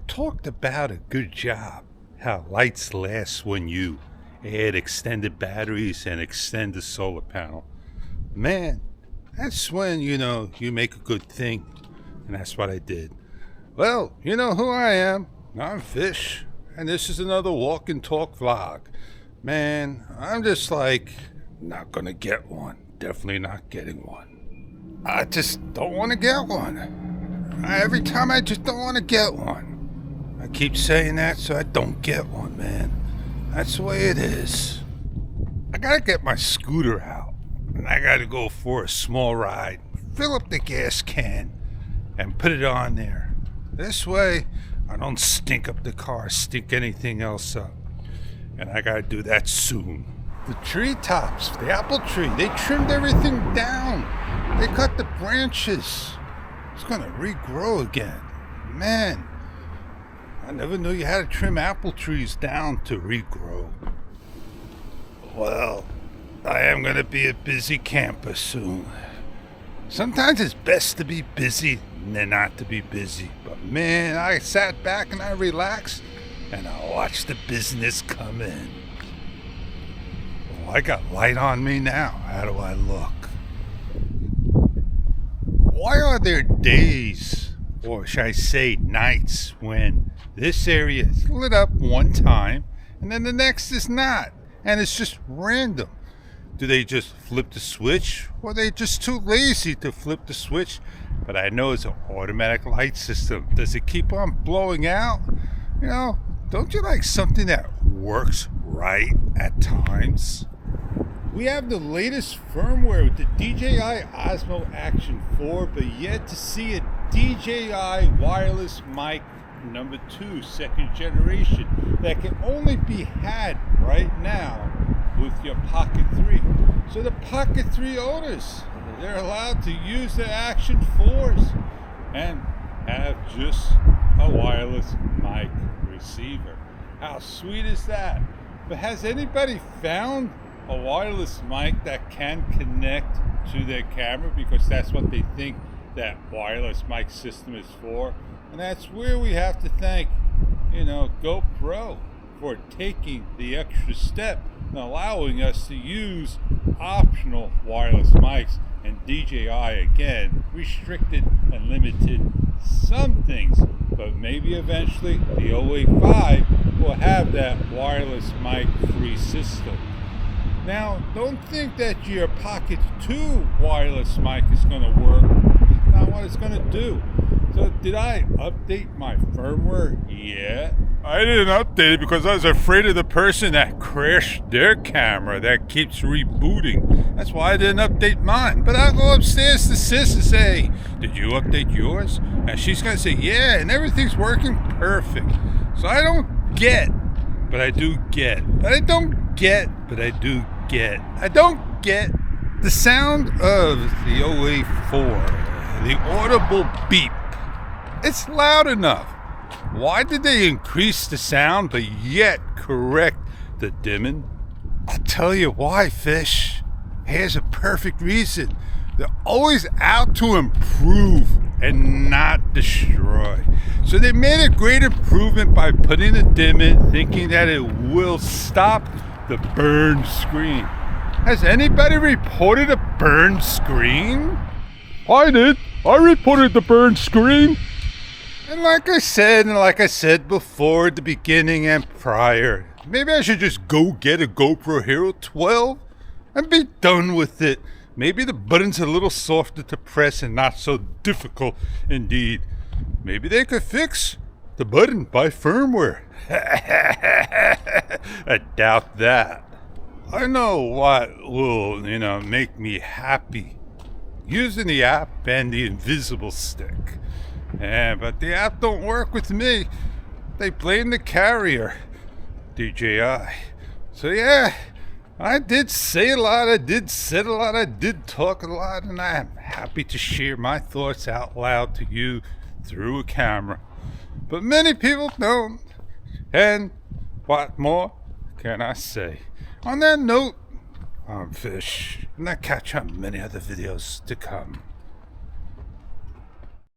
talked about a good job, how lights last when you add extended batteries and extend the solar panel. Man, that's when, you make a good thing. And that's what I did. Well, you know who I am. I'm Fish. And this is another walk and talk vlog. Man, I'm just not gonna get one. Definitely not getting one. I just don't want to get one. Every time I just don't want to get one. I keep saying that so I don't get one, man. That's the way it is. I gotta get my scooter out. And I gotta go for a small ride. Fill up the gas can and put it on there. This way, I don't stink up the car, stink anything else up. And I gotta do that soon. The treetops, the apple tree, they trimmed everything down. They cut the branches. It's gonna regrow again. Man, I never knew you had to trim apple trees down to regrow. Well, I am gonna be a busy camper soon. Sometimes it's best to be busy than not to be busy. But man, I sat back and I relaxed and I watched the business come in. Well, I got light on me now. How do I look? Why are there days, or should I say nights, when this area is lit up one time and then the next is not? And it's just random. Do they just flip the switch, or are they just too lazy to flip the switch? But I know it's an automatic light system. Does it keep on blowing out? Don't you like something that works right at times? We have the latest firmware with the DJI Osmo Action 4, but yet to see a DJI wireless mic number 2, second generation, that can only be had right now with your Pocket 3. So the Pocket 3 owners, they're allowed to use their Action 4s and have just a wireless mic receiver. How sweet is that? But has anybody found a wireless mic that can connect to their camera? Because that's what they think that wireless mic system is for. And that's where we have to thank, GoPro for taking the extra step and allowing us to use optional wireless mics. And DJI, again, restricted and limited some things, but maybe eventually the 085 will have that wireless mic free system. Now, don't think that your Pocket 2 wireless mic is going to work. That's not what it's going to do. So did I update my firmware? Yeah. I didn't update it because I was afraid of the person that crashed their camera that keeps rebooting. That's why I didn't update mine. But I'll go upstairs to Sis and say, did you update yours? And she's going to say, yeah, and everything's working perfect. So I don't get, but I do get. But I don't get, but I do get. I don't get the sound of the 084, the audible beep. It's loud enough. Why did they increase the sound but yet correct the dimming? I'll tell you why, Fish. Here's a perfect reason. They're always out to improve and not destroy. So they made a great improvement by putting a dim in, thinking that it will stop the burn screen. Has anybody reported a burn screen? I did. I reported the burn screen. And like I said before at the beginning and prior, maybe I should just go get a GoPro Hero 12 and be done with it. Maybe the button's a little softer to press and not so difficult indeed. Maybe they could fix the button by firmware. I doubt that. I know what will, make me happy. Using the app and the invisible stick. But the app don't work with me. They blame the carrier, DJI. So yeah, I did say a lot, I did said a lot, I did talk a lot, and I am happy to share my thoughts out loud to you through a camera. But many people don't. And what more can I say? On that note, I'm Fish, and I'll catch you on many other videos to come.